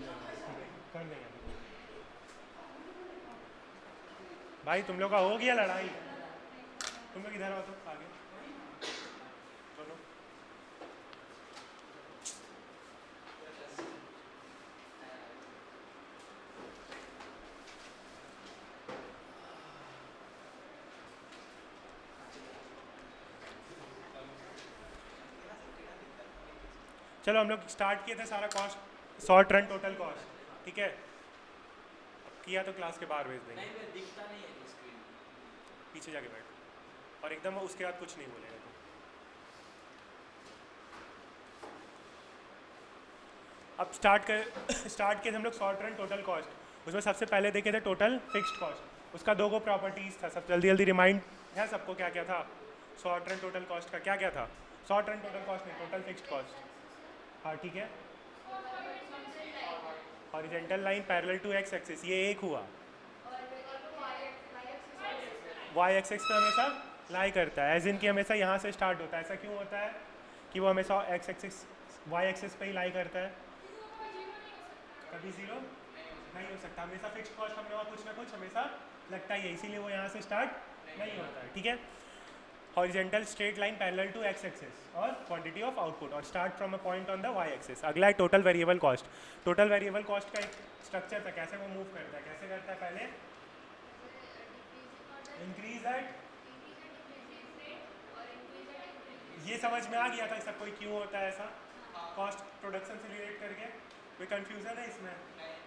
कर लेंगे भाई। तुम लोग का हो गया लड़ाई? तुम लोग इधर आओ तो आगे चलो। चलो हम लोग स्टार्ट किए थे सारा cost, short run total cost, ठीक है। किया तो क्लास के बाहर भेज देंगे। नहीं मैं दिखता नहीं है स्क्रीन। पीछे जाके बैठ और एकदम उसके बाद कुछ नहीं बोलेगा तो। अब स्टार्ट किए थे हम लोग शॉर्ट रन टोटल कॉस्ट। उसमें सबसे पहले देखे थे टोटल फिक्स्ड कॉस्ट। उसका दो गो प्रॉपर्टीज था, सब जल्दी जल्दी रिमाइंड है सबको क्या क्या था। शॉर्ट रन टोटल कॉस्ट का क्या क्या था? शॉर्ट रन टोटल कॉस्ट नहीं, टोटल फिक्स्ड कॉस्ट। हाँ ठीक है। Horizontal line parallel to X axis, ये एक हुआ। वाई एक्सिस पे हमेशा लाई करता है, एज इन की हमेशा यहाँ से स्टार्ट होता है। ऐसा क्यों होता है कि वो हमेशा एक्स एक्सिस वाई एक्सिस पे ही लाई करता है? कभी जीरो नहीं हो सकता, हमेशा फिक्स्ड कॉस्ट हम लोग का कुछ ना कुछ हमेशा लगता ही है, इसीलिए वो यहाँ से स्टार्ट नहीं होता है, ठीक है। Horizontal straight line parallel to X axis और क्वांटिटी ऑफ आउटपुट और start from a point on the Y axis. अगला है total variable cost. Total variable cost का एक स्ट्रक्चर था, कैसे वो मूव करता है, कैसे करता है? पहले इंक्रीज एट, ये समझ में आ गया था सब कोई क्यों होता है ऐसा, कॉस्ट प्रोडक्शन से रिलेट करके? कोई कंफ्यूजन है इसमें?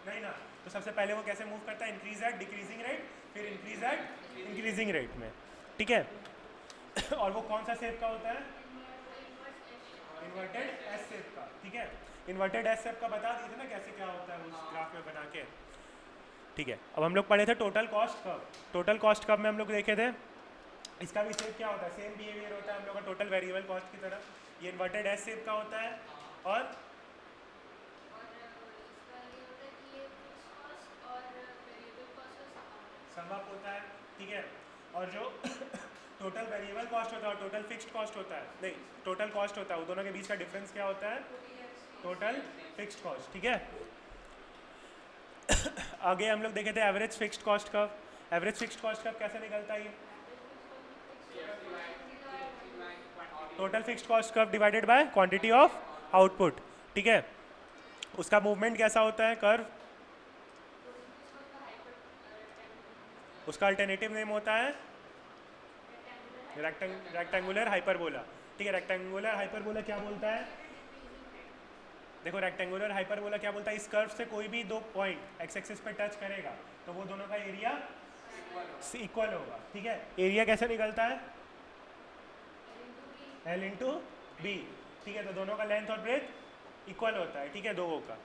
नहीं ना। तो सबसे पहले वो कैसे मूव करता है? इंक्रीज एट डिक्रीजिंग रेट, फिर इंक्रीज एट इंक्रीजिंग रेट में, ठीक है। और वो कौन सा शेप का होता है? इन्वर्टेड एस शेप का, ठीक है। इन्वर्टेड एस शेप का बता दिए थे ना कैसे क्या होता है उस ग्राफ में बना के, ठीक है। अब हम लोग पढ़े थे total cost curve. Total cost curve में हम लोग देखे थे इसका भी शेप क्या होता है, सेम बिहेवियर होता है हम लोग का टोटल वेरिएबल कॉस्ट की तरह। ये इन्वर्टेड एस शेप का होता है और सम अप होता है, ठीक है। और जो टोटल वेरिएबल कॉस्ट होता है और टोटल फिक्स्ड कॉस्ट होता है, नहीं टोटल कॉस्ट होता है, वो दोनों के बीच का डिफरेंस क्या होता है? टोटल फिक्स्ड कॉस्ट, ठीक है। आगे हम लोग देखे थे average fixed cost curve. Average fixed cost curve कैसे निकलता है? ये total fixed cost curve divided by quantity of output, ठीक है। उसका मूवमेंट कैसा होता है कर्व? उसका अल्टरनेटिव नेम होता है रेक्टेंगुलर हाइपरबोला, ठीक है। रेक्टेंगुलर हाइपरबोला क्या बोलता है? देखो रेक्टेंगुलर हाइपरबोला क्या बोलता है, इस कर्व से कोई भी दो पॉइंट एक्स एक्सिस पे टच करेगा तो वो दोनों का एरिया इक्वल होगा, ठीक है। एरिया कैसे निकलता है? एल इंटू बी, ठीक है। तो दोनों का लेंथ और ब्रेथ इक्वल होता है, ठीक है, दो का।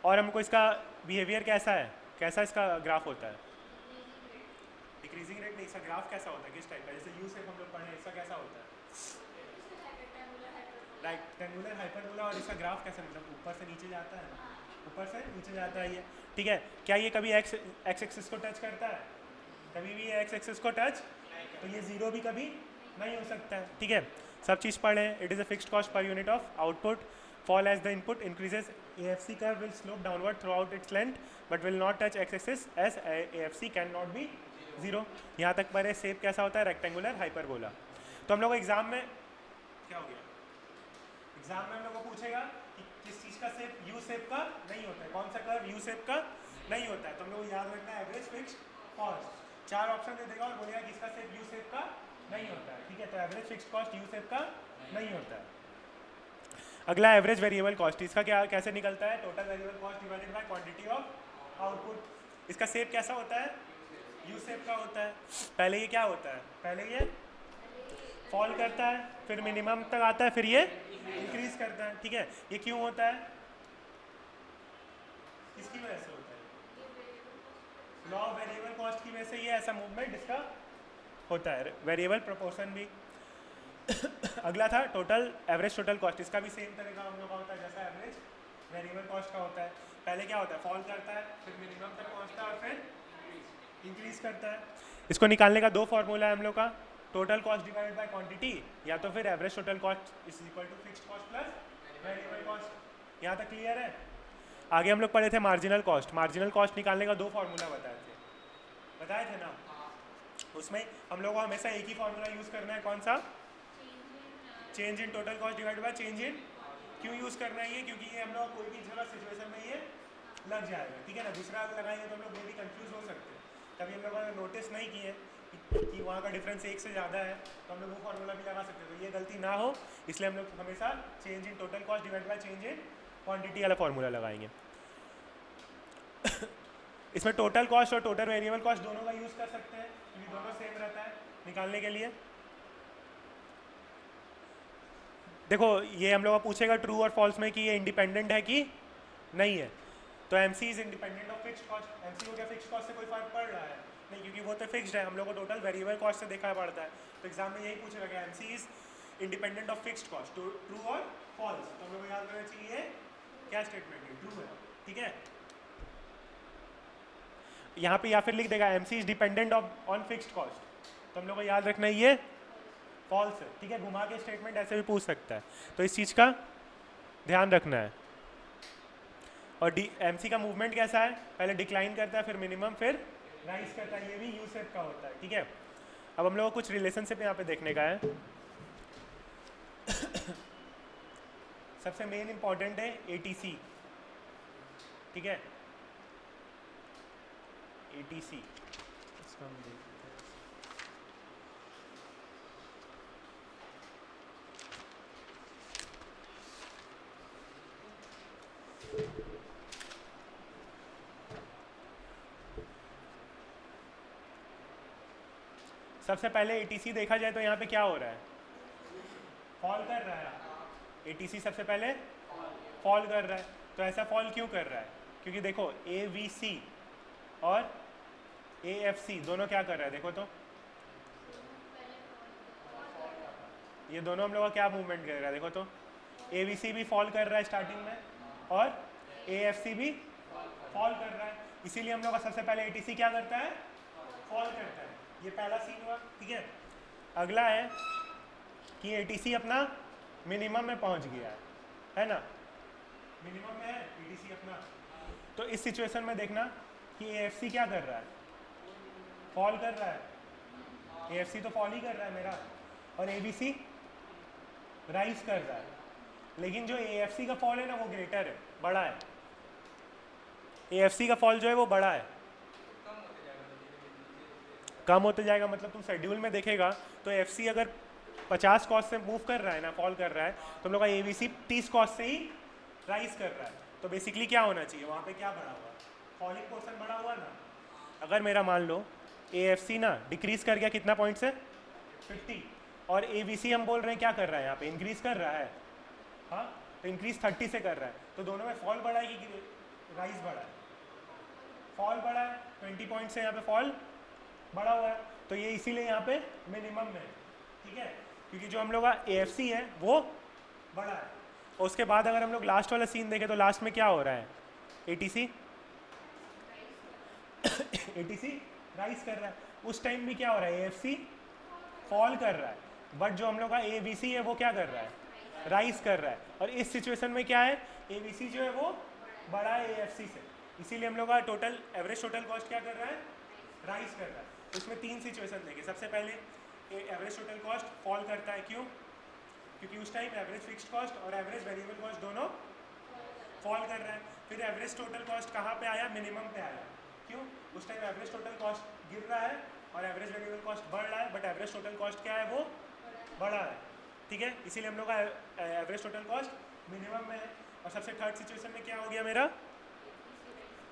और हमको इसका बिहेवियर कैसा है, कैसा इसका ग्राफ होता है? डिक्रीजिंग रेट नहीं, इसका ग्राफ कैसा होता है, किस टाइप का? जैसे यू शेप हम लोग पढ़े, इसका कैसा होता है? Rectangular hyperbola. और इसका ग्राफ कैसा, मतलब ऊपर से नीचे जाता है? ऊपर से नीचे जाता है ये, ठीक है। क्या ये कभी एक्स एक्सिस को टच करता है? कभी भी ये एक्स एक्सिस को टच, तो ये जीरो भी कभी नहीं हो सकता है, ठीक है। सब चीज़ पढ़े। It is a fixed cost per unit of output. Fall as the input increases, AFC curve will slope downward throughout its length but will not touch X axis as AFC cannot be zero. यहाँ तक पढ़े। Shape कैसा होता है? Rectangular hyperbola. तो हम लोग exam में क्या हो गया, एग्जाम में हम लोग को पूछेगा कि किस चीज़ का शेप यू शेप का नहीं होता है, कौन सा कर्व यू शेप का नहीं होता है। तो हम लोग को याद रखना है एवरेज फिक्स्ड कॉस्ट। चार ऑप्शन दे देगा और बोलेगा कि इसका शेप यू शेप का नहीं होता है, ठीक है। तो average fixed cost U shape का नहीं होता है। अगला एवरेज वेरिएबल कॉस्ट, इसका क्या कैसे निकलता है? Total variable cost divided by quantity of output. इसका शेप कैसा होता है? यू शेप का होता है। पहले ये क्या होता है? पहले ये फॉल करता है, फिर मिनिमम तक आता है, फिर ये इंक्रीज करता है, ठीक है। ये क्यों होता है? किसकी वजह से होता है? लॉ ऑफ वेरिएबल कॉस्ट की वजह से ये ऐसा मूवमेंट इसका होता है। वेरिएबल प्रोपोर्शन भी। अगला था टोटल एवरेज टोटल कॉस्ट। इसका भी सेम तरह का हम लोग का होता है जैसा एवरेज वेरिएबल कॉस्ट का होता है। पहले क्या होता है? फॉल करता है, फिर मिनिमम तक पहुंचता है और फिर इंक्रीज करता है। इसको निकालने का दो फॉर्मूला है हम लोग का, total cost divided by quantity या तो फिर average total cost is equal to fixed cost plus variable cost. यहाँ तक क्लियर है? आगे हम लोग पढ़े थे मार्जिनल कॉस्ट। मार्जिनल कॉस्ट निकालने का 2 फार्मूला बताए थे ना। उसमें हम लोग को हमेशा एक ही फार्मूला यूज़ करना है, कौन सा? Change in total cost divide by change in. क्यों यूज़ करना है ये? क्योंकि ये हम लोग कोई भी जगह सिचुएशन में ये लग जाएगा, ठीक है ना। दूसरा अगर लगाएंगे तो हम लोग भी कंफ्यूज हो सकते हैं। कभी हम लोग अगर नोटिस नहीं किए कि वहाँ का डिफरेंस 1 से ज़्यादा है तो हम लोग वो फार्मूला भी लगा सकते हैं। तो ये गलती ना हो इसलिए हम लोग हमेशा change in total cost divide by change in quantity वाला फार्मूला लगाएंगे। इसमें टोटल कॉस्ट और टोटल वेरिएबल कॉस्ट दोनों का यूज़ कर सकते हैं क्योंकि दोनों सेम रहता है निकालने के लिए। देखो ये हम लोग को पूछेगा ट्रू और फॉल्स में कि ये इंडिपेंडेंट है कि नहीं है। तो MC is independent of fixed cost. MC को क्या फिक्स्ड कॉस्ट से कोई फर्क पड़ रहा है? नहीं, क्योंकि वो तो फिक्स्ड है। हम लोग को टोटल वेरिएबल कॉस्ट से देखा पड़ता है। तो एग्जाम में यही पूछेगा कि MC is independent of fixed cost, true और फॉल्स। तो हम लोग को याद करना चाहिए क्या स्टेटमेंट है, ट्रू है, ठीक है। यहाँ पे या फिर लिख देगा MC is dependent on fixed cost, तो हम लोग को याद रखना ये फॉल्स है, ठीक है। घुमा के स्टेटमेंट ऐसे भी पूछ सकता है, तो इस चीज़ का ध्यान रखना है। और MC का मूवमेंट कैसा है? पहले डिक्लाइन करता है, फिर मिनिमम, फिर राइज करता है। ये भी यू शेप का होता है, ठीक है। अब हम लोग को कुछ रिलेशनशिप यहाँ पे देखने का है। सबसे मेन इंपॉर्टेंट है ATC, ठीक है। ATC इसका हम देखते हैं। सबसे पहले ATC देखा जाए तो यहाँ पे क्या हो रहा है? फॉल कर रहा है। ATC सबसे पहले फॉल कर रहा है। तो ऐसा फॉल क्यों कर रहा है? क्योंकि देखो AVC और AFC दोनों क्या कर रहा है? देखो तो ये दोनों हम लोग का क्या मूवमेंट कर रहा है? देखो तो AVC भी फॉल कर रहा है स्टार्टिंग में और AFC भी फॉल कर रहा है। इसीलिए हम लोग का सबसे पहले ATC क्या करता है? फॉल करता है। ये पहला सीन हुआ, ठीक है। अगला है कि ATC अपना मिनिमम में पहुंच गया है ना। मिनिमम में है ATC अपना। तो इस सिचुएशन में देखना कि AFC क्या कर रहा है? फॉल कर रहा है। AFC तो फॉल ही कर रहा है मेरा, और ABC राइज कर रहा है। लेकिन जो AFC का फॉल है ना वो ग्रेटर है, बड़ा है। AFC का फॉल जो है वो बड़ा है, कम होते जाएगा। मतलब तुम शेड्यूल में देखेगा तो FC अगर 50 कॉस्ट से मूव कर रहा है ना, फॉल कर रहा है, तो हम लोग का ABC 30 कॉस्ट से ही राइज कर रहा है। तो बेसिकली क्या होना चाहिए वहाँ पे? क्या बढ़ा हुआ? फॉलिंग पोर्शन बढ़ा हुआ ना। अगर मेरा मान लो AFC ना डिक्रीज कर गया कितना पॉइंट से? 50, और ABC हम बोल रहे हैं क्या कर रहा है यहाँ पे? इंक्रीज कर रहा है। हाँ, तो इंक्रीज 30 से कर रहा है। तो दोनों में फॉल बढ़ा है कि राइज बढ़ा है? फॉल बढ़ा है। 20 पॉइंट से यहाँ पे फॉल बढ़ा हुआ है। तो ये इसीलिए यहाँ पे मिनिमम में, ठीक है, क्योंकि जो हम लोग का AFC है वो बड़ा है। और उसके बाद अगर हम लोग लास्ट वाला सीन देखें तो लास्ट में क्या हो रहा है? ATC राइज कर रहा है। उस टाइम भी क्या हो रहा है? AFC फॉल कर रहा है, बट जो हम लोग का ABC है वो क्या कर रहा है? राइज कर रहा है। और इस सिचुएशन में क्या है? ABC जो है वो बड़ा है AFC से, इसीलिए हम लोग का टोटल एवरेज टोटल कॉस्ट क्या कर रहा है? राइज कर रहा है। तो इसमें 3 सिचुएशन देंगे। सबसे पहले एवरेज टोटल कॉस्ट फॉल करता है। क्यों? क्योंकि उस टाइम एवरेज फिक्स्ड कॉस्ट और एवरेज वेरिएबल कॉस्ट दोनों फॉल कर रहा है। फिर एवरेज टोटल कॉस्ट कहाँ पे आया? मिनिमम पे आया। क्यों? उस टाइम एवरेज टोटल कॉस्ट गिर रहा है और एवरेज वेरिएबल कॉस्ट बढ़ रहा है, बट एवरेज टोटल कॉस्ट क्या है? वो बढ़ा है, ठीक है। इसीलिए हम लोग का एवरेज टोटल कॉस्ट मिनिमम में है। और सबसे थर्ड सिचुएशन में क्या हो गया मेरा?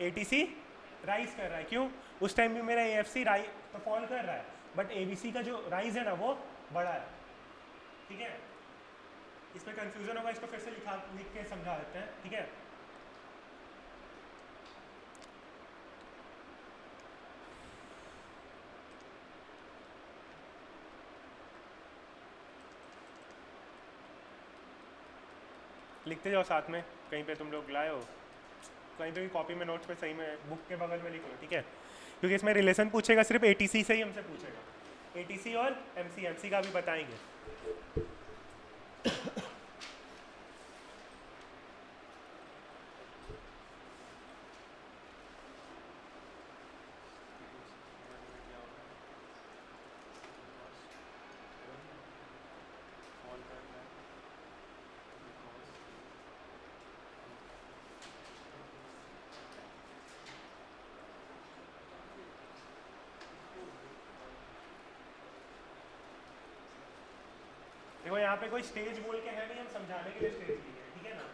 ATC राइज कर रहा है। क्यों? उस टाइम भी मेरा AFC तो फॉल कर रहा है, बट ABC का जो राइज है ना वो बड़ा है, ठीक है। इसमें कंफ्यूजन होगा, इसको फिर से लिख के समझा देते हैं, ठीक है। लिखते जाओ साथ में, कहीं पे तुम लोग लाए हो, कहीं पे भी कॉपी में नोट्स पे सही में बुक के बगल में लिख लो, ठीक है। क्योंकि इसमें रिलेशन पूछेगा सिर्फ ATC से ही हमसे पूछेगा। ATC और MC का भी बताएंगे। यहाँ पे कोई स्टेज बोल के है नहीं, हम समझाने के लिए स्टेज ली है, ठीक है ना।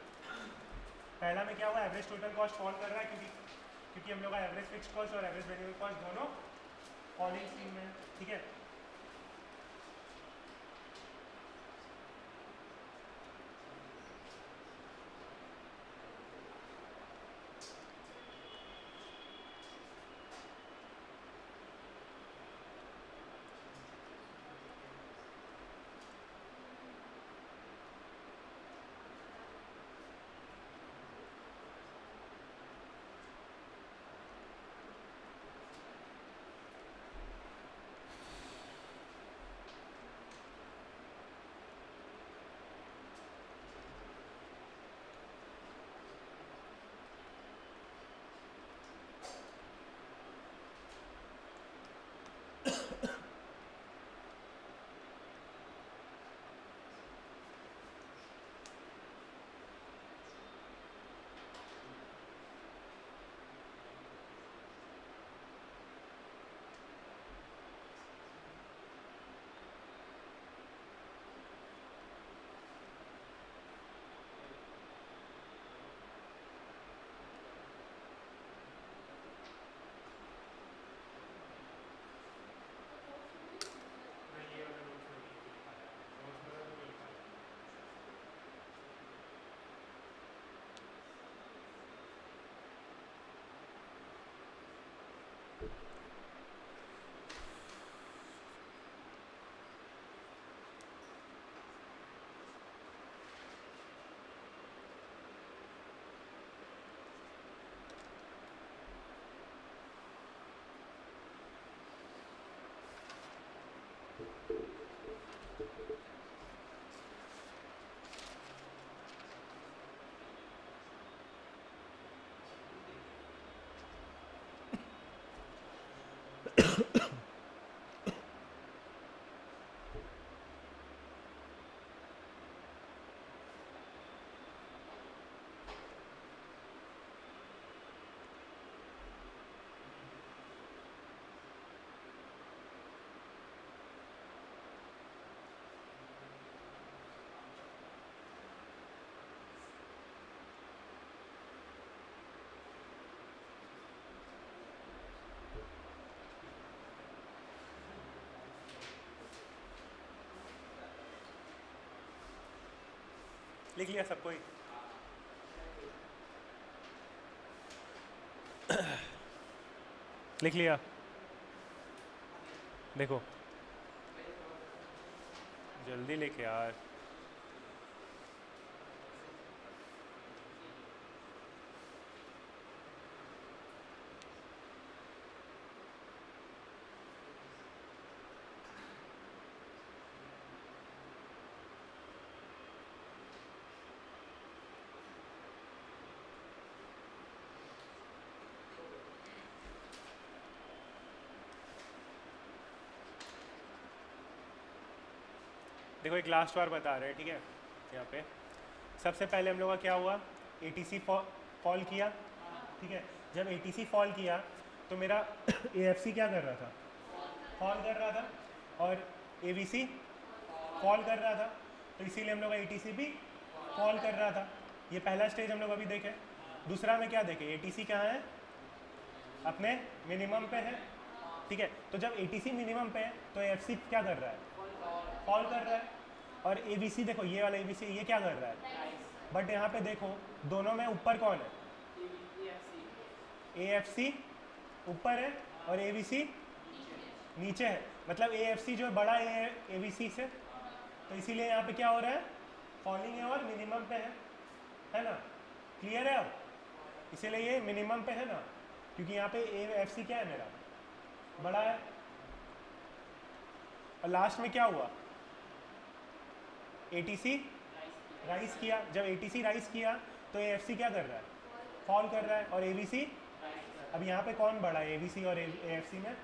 पहला में क्या हुआ, एवरेज टोटल कॉस्ट फॉल कर रहा है क्योंकि हम लोग का एवरेज फिक्स कॉस्ट और एवरेज वेरिएबल कॉस्ट दोनों फॉलिंग स्ट्रीम में, ठीक है। लिख लिया सब कोई? लिख लिया? देखो जल्दी लिख यार। देखो एक लास्ट बार बता रहे हैं, ठीक है। यहाँ पे सबसे पहले हम लोग का क्या हुआ, ATC फॉल किया, ठीक है। जब ATC फॉल किया तो मेरा AFC क्या कर रहा था, फॉल कर रहा था, और AVC फॉल कर रहा था, तो इसीलिए हम लोग का ATC भी फॉल कर रहा था। ये पहला स्टेज हम लोग अभी देखे। दूसरा में क्या देखे, ATC कहाँ है, अपने मिनिमम पे है, ठीक है। तो जब ATC मिनिमम पे है तो AFC क्या कर रहा है, फॉल कर रहा है, और ABC देखो ये वाला ABC ये क्या कर रहा है, बट यहाँ पे देखो दोनों में ऊपर कौन है, AFC ऊपर है और ABC नीचे है। मतलब AFC जो बड़ा है AVC से, तो इसीलिए यहाँ पे क्या हो रहा है, फॉलिंग है और मिनिमम पे है ना। क्लियर है अब, इसीलिए ये मिनिमम पे है ना, क्योंकि यहाँ पे AFC क्या है मेरा, बड़ा है। और लास्ट में क्या हुआ, ATC राइज किया। जब ATC राइज किया तो AFC क्या कर रहा है, फॉल कर रहा है, और ABC, अब यहाँ पे कौन बड़ा है, AVC और AFC में,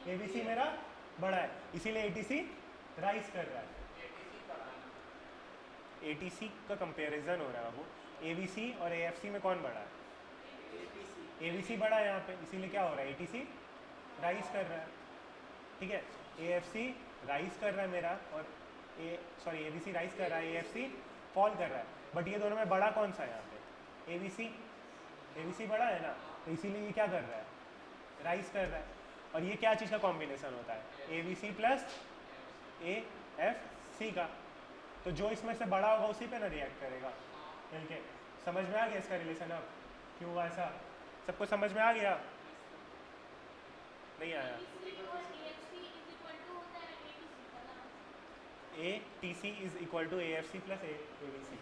AVC मेरा बड़ा है, इसीलिए ATC राइज कर रहा है। ATC का कंपैरिजन हो रहा है, वो AVC और AFC में कौन बड़ा है, AVC बड़ा है यहाँ पे, इसीलिए क्या हो रहा है, ATC राइज कर रहा है, ठीक है। AFC राइज कर रहा है मेरा और ए बी सी राइज कर रहा है, ए एफ सी फॉल कर रहा है, बट ये दोनों में बड़ा कौन सा है यहाँ पे? ए बी सी बड़ा है ना, तो इसीलिए ये क्या कर रहा है? राइज कर रहा है। और ये क्या चीज़ का कॉम्बिनेशन होता है? A B C plus A F C का। तो जो इसमें से बड़ा होगा उसी पे ना रिएक्ट करेगा मिलके। समझ में आ गया इसका रिलेशन? अब क्यों हुआ ऐसा? सबको समझ में आ गया? नहीं आया? A T C is equal to A F C plus A B C.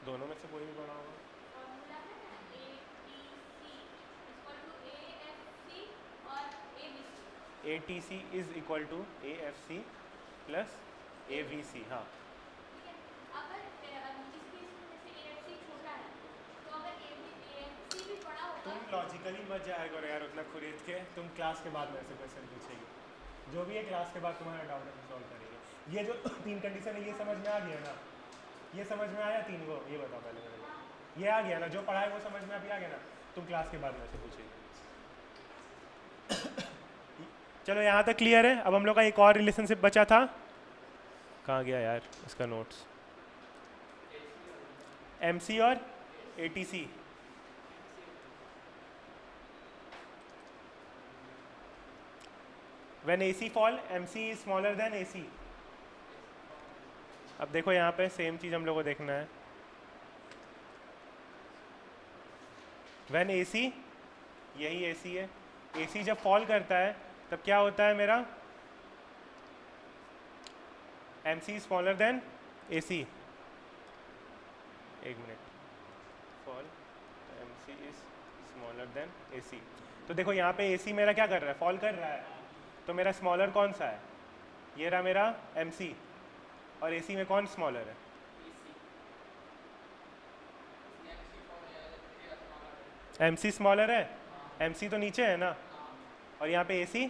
दोनों में से कोई भी बड़ा होगा। A T C is equal to A F C plus A V C. हाँ, तुम लॉजिकली मत जाया करो यार उतना खरीद के, तुम क्लास के बाद मेरे से क्वेश्चन पूछेगी, जो भी है क्लास के बाद तुम्हारा डाउट हम सॉल्व करेंगे। ये जो तीन कंडीशन है ये समझ में आ गया ना? ये समझ में आया तीन को? ये बताओ पहले मेरे को। ये आ गया ना? जो पढ़ा है वो समझ में अभी आ गया ना? तुम क्लास के बाद मेरे से पूछेगी। चलो यहाँ तक क्लियर है। अब हम लोग का एक और रिलेशनशिप बचा था, कहाँ गया यार इसका नोट्स? एम सी और A T C. When AC fall, MC is smaller than AC. अब देखो यहाँ पे सेम चीज़ हम लोग को देखना है। When AC, यही AC है, AC जब फॉल करता है तब क्या होता है मेरा? MC smaller than AC। एक minute, fall MC is smaller than AC। तो देखो यहाँ पे AC मेरा क्या कर रहा है? फॉल कर रहा है, तो मेरा स्मॉलर कौन सा है? ये रहा मेरा MC। और AC में कौन स्मॉलर है? MC स्मॉलर है, MC तो नीचे है ना, और यहाँ पे AC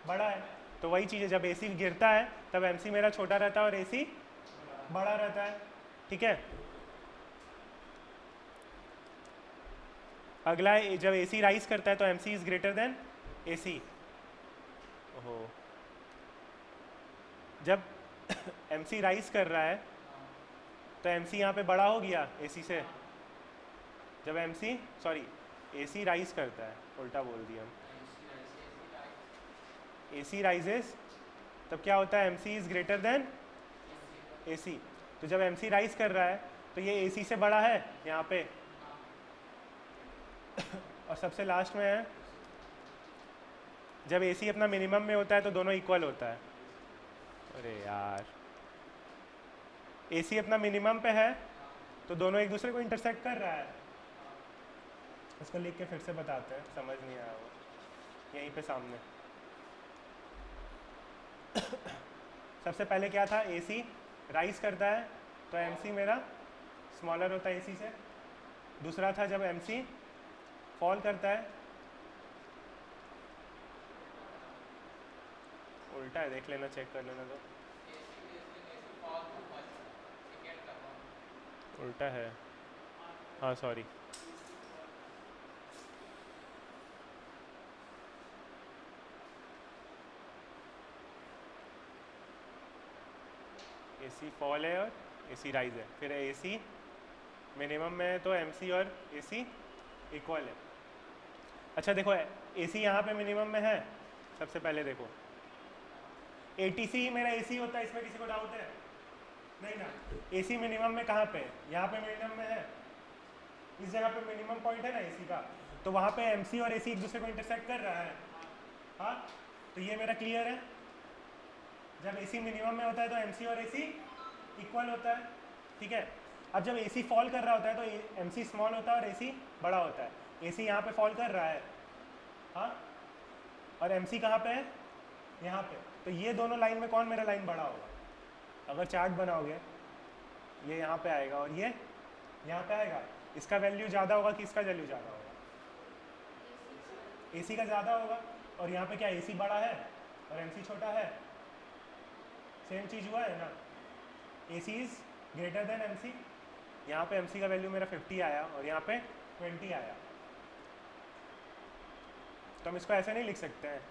बड़ा है। तो वही चीज़ है, जब AC गिरता है तब MC मेरा छोटा रहता है और AC बड़ा रहता है। ठीक है, अगला है जब AC राइज करता है तो MC is greater then AC। ओहो, जब MC राइज कर रहा है तो MC यहाँ पे बड़ा हो गया AC से। जब AC राइज करता है, उल्टा बोल दिया हम, AC राइजेस तब क्या होता है? MC is greater then AC। तो जब MC राइज कर रहा है तो ये AC से बड़ा है यहाँ पे। और सबसे लास्ट में है जब AC अपना मिनिमम में होता है तो दोनों इक्वल होता है। अरे यार, AC अपना मिनिमम पे है तो दोनों एक दूसरे को इंटरसेक्ट कर रहा है। इसको लिख के फिर से बताते हैं, समझ नहीं आया वो यहीं पे सामने। सबसे पहले क्या था? AC राइज करता है तो MC मेरा स्मॉलर होता है AC से। दूसरा था जब MC फॉल करता है, उल्टा है, देख लेना, चेक कर लेना। तो उल्टा है, हाँ सॉरी। AC फॉल है और AC राइज है, फिर AC मिनिमम में है तो MC और AC इक्वल है। अच्छा देखो, AC यहाँ पे मिनिमम में है। सबसे पहले देखो ATC मेरा AC होता है, इसमें किसी को डाउट है? नहीं ना? AC मिनिमम में कहाँ पे? यहाँ पे मिनिमम में है, इस जगह पे मिनिमम पॉइंट है ना AC का, तो वहाँ पे MC और AC एक दूसरे को इंटरसेक्ट कर रहा है। हाँ, तो ये मेरा क्लियर है। जब AC मिनिमम में होता है तो MC और AC इक्वल होता है। ठीक है, अब जब AC फॉल कर रहा होता है तो MC स्मॉल होता है और AC बड़ा होता है। AC यहाँ पे फॉल कर रहा है, हाँ, और MC कहाँ पे है? यहाँ पे। तो ये दोनों लाइन में कौन मेरा लाइन बड़ा होगा? अगर चार्ट बनाओगे ये यहाँ पे आएगा और ये यहाँ पे आएगा। इसका वैल्यू ज़्यादा होगा कि इसका वैल्यू ज़्यादा होगा? AC का ज़्यादा होगा। और यहाँ पे क्या AC बड़ा है और MC छोटा है? सेम चीज़ हुआ है ना? AC is greater then MC। यहाँ पे MC का वैल्यू मेरा 50 आया और यहाँ पे 20 आया। तो हम इसको ऐसे नहीं लिख सकते हैं,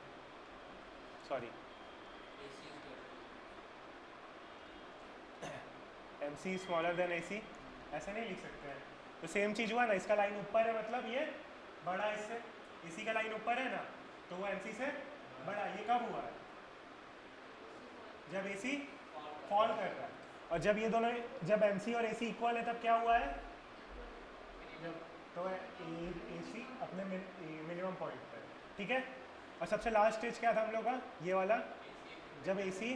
sorry, M C smaller than A C, ऐसे नहीं लिख सकते हैं। तो सेम चीज़ हुआ ना, इसका लाइन ऊपर है मतलब ये बड़ा है इससे, इसी का लाइन ऊपर है ना, तो वो एम सी से बड़ा। ये कब हुआ है? जब ए सी फॉल कर रहा है। और जब ये दोनों, जब एम सी और ए सी इक्वल है तब क्या हुआ है? जब तो ए सी अपने मिनिमम पॉइंट पर, ठीक है। और सबसे लास्ट स्टेज क्या था हम लोग का? ये वाला, जब ए सी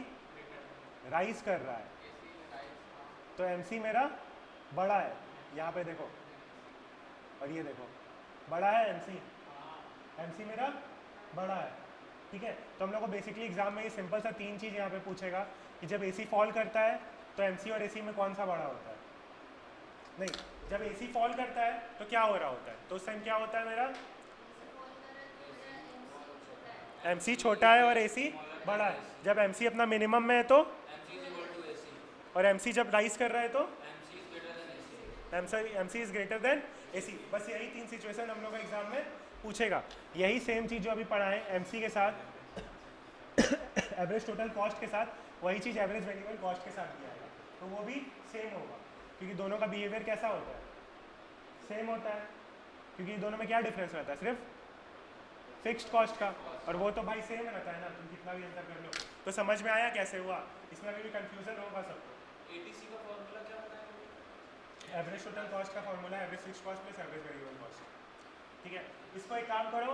राइज कर रहा है तो एम सी मेरा बड़ा है, यहाँ पे देखो, और ये देखो बड़ा है एम सी मेरा बड़ा है, ठीक है। तो हम लोग को बेसिकली एग्जाम में ये सिंपल सा 3 चीज़ यहाँ पे पूछेगा कि जब ए सी फॉल करता है तो एम सी और ए सी में कौन सा बड़ा होता है? नहीं, जब ए सी फॉल करता है तो क्या हो रहा होता है? तो उस टाइम क्या होता है मेरा? एम सी छोटा है और ए सी बड़ा है। जब एम सी अपना मिनिमम में है तो, और एम सी जब राइज कर रहा है तो M C is greater than A C. बस यही 3 सिचुएशन हम लोग का एग्जाम में पूछेगा। यही सेम चीज़ जो अभी पढ़ा है एम सी के साथ, एवरेज टोटल कॉस्ट के साथ, वही चीज़ एवरेज वेरिएबल कॉस्ट के साथ दिया है, तो वो भी सेम होगा, क्योंकि दोनों का बिहेवियर कैसा होता है? सेम होता है, क्योंकि दोनों में क्या डिफरेंस रहता है? सिर्फ फिक्स्ड कॉस्ट का, और वो तो भाई सेम रहता है ना, तुम कितना भी अंतर कर लो। तो समझ में आया कैसे हुआ? इसमें अभी भी कंफ्यूजन होगा सबको। एटीसी का फॉर्मूला क्या होता है? एवरेज टोटल कॉस्ट का फॉर्मूला है average fixed cost plus average variable cost, ठीक है। इसको एक काम करो,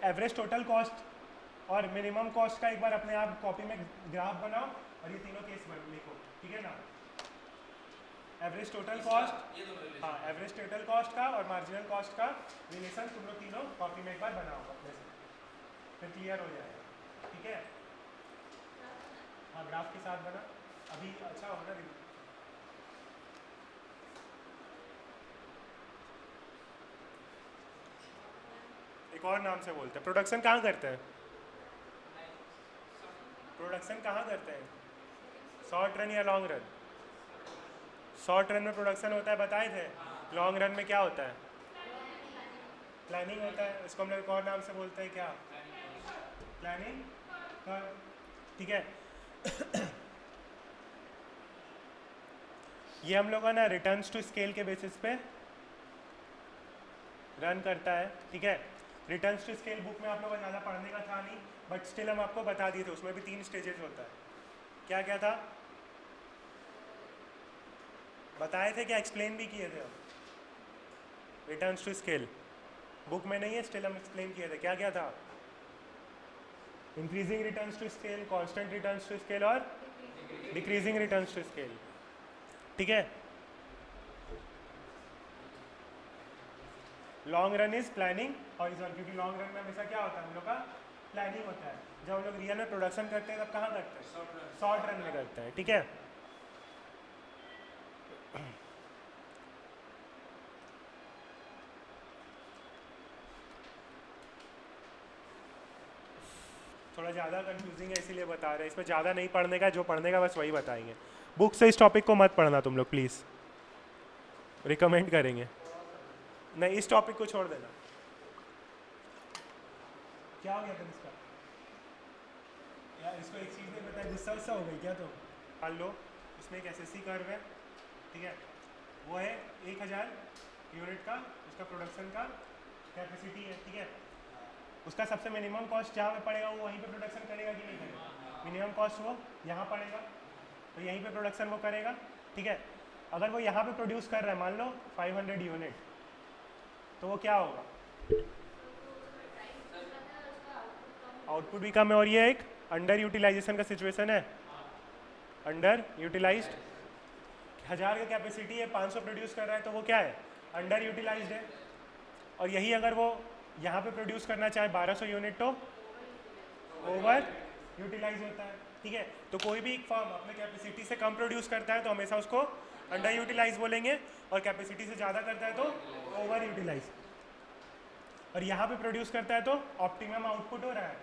एवरेज टोटल कॉस्ट और मिनिमम कॉस्ट का एक बार अपने आप कॉपी में ग्राफ बनाओ और ये तीनों केस लिखो, ठीक है ना। एवरेज टोटल कॉस्ट, हाँ, एवरेज टोटल कॉस्ट का और मार्जिनल कॉस्ट का रिलेशन तुम लोग तीनों कॉपी में एक बार बनाओ अपने से, फिर क्लियर हो जाएगा, ठीक है। हाँ, ग्राफ के साथ बना, अभी अच्छा होगा ना। एक और नाम से बोलते हैं, प्रोडक्शन कहाँ करते हैं? प्रोडक्शन कहाँ करते हैं? शॉर्ट रन या लॉन्ग रन? शॉर्ट रन में प्रोडक्शन होता है, बताए थे। लॉन्ग रन में क्या होता है? प्लानिंग होता है। इसको हम लोग एक और नाम से बोलते हैं, क्या? प्लानिंग, ठीक है। ये हम लोग का ना रिटर्न्स टू स्केल के बेसिस पे रन करता है, ठीक है। रिटर्न्स टू स्केल बुक में आप लोगों को ज़्यादा पढ़ने का था नहीं, बट स्टिल हम आपको बता दिए थे, उसमें भी 3 स्टेजेस होता है। क्या क्या था बताए थे, क्या एक्सप्लेन भी किए थे हम? रिटर्न्स टू स्केल बुक में नहीं है, स्टिल हम एक्सप्लेन किए थे। क्या क्या था? Increasing returns to scale, constant returns to scale और डिक्रीजिंग रिटर्न्स टू स्केल, ठीक है। Long run is planning horizontal, क्योंकि लॉन्ग रन में हमेशा क्या होता है हम लोग का? प्लानिंग होता है। जब हम लोग रियल में प्रोडक्शन करते हैं तब कहाँ करते हैं? शॉर्ट रन में करते हैं, ठीक है। थोड़ा ज़्यादा कंफ्यूजिंग है इसीलिए बता रहे हैं, इसमें ज़्यादा नहीं पढ़ने का, जो पढ़ने का बस वही बताएंगे। बुक से इस टॉपिक को मत पढ़ना तुम लोग प्लीज़, रिकमेंड करेंगे नहीं, इस टॉपिक को छोड़ देना। क्या हो गया तुम इसका? यार इसको एक चीज़ नहीं बताया, गुस्सा गुस्सा हो गई क्या? तो मान लो इसमें एक एसएससी कर्व है, ठीक है, वो है 1000 यूनिट का, उसका प्रोडक्शन का कैपेसिटी है, ठीक है। उसका सबसे मिनिमम कॉस्ट जहाँ पे पड़ेगा वो वहीं पे प्रोडक्शन करेगा कि नहीं करेगा? मिनिमम कॉस्ट वो यहाँ पड़ेगा, तो यहीं पे प्रोडक्शन वो करेगा, ठीक है। अगर वो यहाँ पे प्रोड्यूस कर रहा है मान लो 500 यूनिट, तो वो क्या होगा? आउटपुट भी कम है, और ये एक अंडर यूटिलाइजेशन का सिचुएशन है। अंडर यूटिलाइज्ड, 1000 का कैपेसिटी है, 500 प्रोड्यूस कर रहा है, तो वो क्या है? अंडर यूटिलाइज्ड है। और यही अगर वो यहाँ पे प्रोड्यूस करना चाहे 1200 यूनिट, तो ओवर यूटिलाइज होता है, ठीक है। तो कोई भी एक फर्म अपने कैपेसिटी से कम प्रोड्यूस करता है तो हमेशा उसको अंडर यूटिलाइज बोलेंगे, और कैपेसिटी से ज़्यादा करता है तो ओवर यूटिलाइज। और यहाँ पे प्रोड्यूस करता है तो ऑप्टिमम आउटपुट हो रहा है,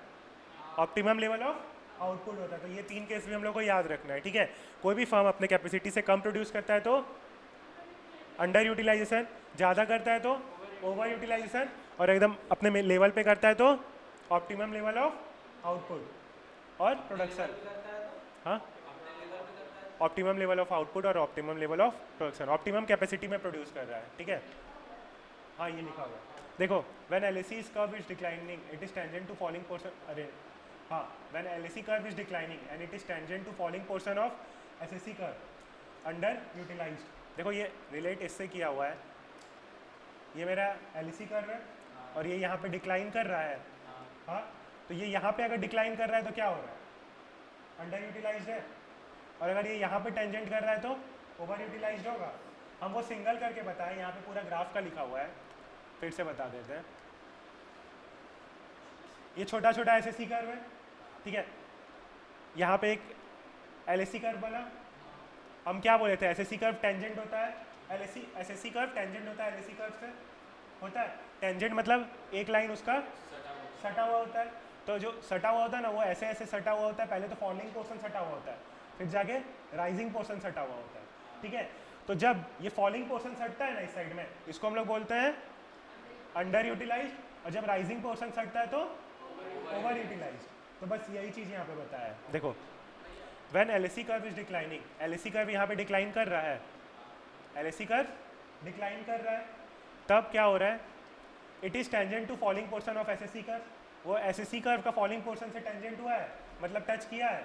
ऑप्टिमम लेवल ऑफ आउटपुट होता है। तो ये 3 केस भी हम लोग को याद रखना है, ठीक है। कोई भी फर्म अपने कैपेसिटी से कम प्रोड्यूस करता है तो अंडर यूटिलाइजेशन, ज़्यादा करता है तो ओवर यूटिलाइजेशन, और एकदम अपने लेवल पे करता है तो ऑप्टिमम लेवल ऑफ आउटपुट और प्रोडक्शन। हाँ, ऑप्टिमम लेवल ऑफ आउटपुट और optimum level of production, optimum capacity में प्रोड्यूस कर रहा है, ठीक है। हाँ ये लिखा हुआ है, देखो when LHC curve is declining it is tangent to falling portion, अरे हाँ, when LHC curve is declining and it is tangent to falling portion of SHC curve underutilized. देखो ये रिलेट इससे किया हुआ है, ये मेरा LHC कर्व है और ये यहाँ पे डिक्लाइन कर रहा है। हाँ, तो ये यहाँ पे अगर डिक्लाइन कर रहा है तो क्या हो रहा है, अंडर यूटिलाइज्ड है, और अगर ये यहाँ पे टेंजेंट कर रहा है तो ओवर यूटिलाइज्ड होगा। हम वो सिंगल करके बताएं, यहाँ पे पूरा ग्राफ का लिखा हुआ है, फिर से बता देते हैं। ये छोटा छोटा SHC कर्व है, ठीक है, यहाँ पे एक LHC कर्व बना, हम क्या बोले थे, SHC कर्व टेंजेंट होता है, SHC कर्व टेंजेंट होता है LHC कर्व से, होता है टेंजेंट मतलब एक लाइन उसका सटा हुआ होता है। तो जो सटा हुआ होता है ना वो ऐसे ऐसे सटा हुआ होता है, पहले तो फॉलिंग पोर्शन सटा हुआ होता है, फिर जाके राइजिंग पोर्शन सटा हुआ होता है, ठीक है। तो जब ये फॉलिंग पोर्शन सटता है ना इस साइड में, इसको हम लोग बोलते हैं अंडर यूटिलाइज्ड, और जब राइजिंग पोर्शन सटता है तो ओवर यूटिलाइज्ड। तो बस यही चीज़ यहाँ पे बताया है। देखो when LHC curve is declining, LHC curve यहाँ पे डिक्लाइन कर रहा है, LHC कर्व डिक्लाइन कर रहा है, तब क्या हो रहा है, it is tangent to falling portion of SHC curve, वो SHC कर्व का फॉलिंग पोर्शन से टेंजेंट हुआ है, मतलब टच किया है,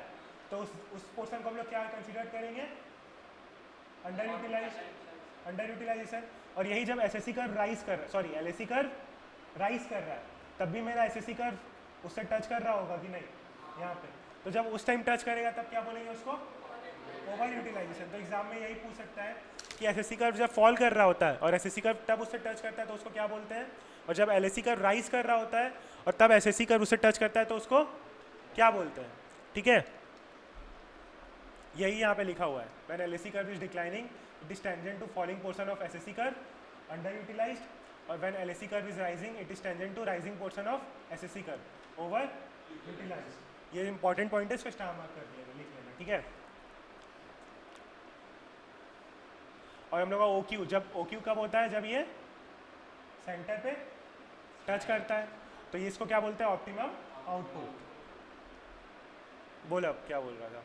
तो उस पोर्शन को हम लोग क्या कंसीडर करेंगे, अंडर यूटिलाइजेशन। और यही जब SHC कर्व राइज कर रहा है, सॉरी LHC कर्व राइज कर रहा है, तब भी मेरा SHC कर्व उससे टच कर रहा होगा कि नहीं यहाँ पे, तो जब उस टाइम टच करेगा तब क्या बोलेंगे उसको, ओवर यूटिलाइजेशन। तो एग्जाम में यही पूछ सकता है कि SHC कर्व जब फॉल कर रहा होता है और SHC कर्व तब उससे टच करता है तो उसको क्या बोलते हैं, और जब LHC कर्व राइज कर रहा होता है और तब SHC कर्व उससे टच करता है तो उसको क्या बोलते हैं, ठीक है। यही यहाँ पे लिखा हुआ है, when LHC curve is declining it is tangent to falling portion of SHC curve underutilized, और when LHC curve is rising it is tangent to rising portion of SHC curve overutilized. ये important point है, इसको star mark कर लेना, लिख लेना, ठीक है। और हम लोग का OQ, जब OQ कब होता है, जब ये सेंटर पे टच करता है, तो ये इसको क्या बोलते हैं, ऑप्टिमम आउटपुट। बोल अब क्या बोल रहा था।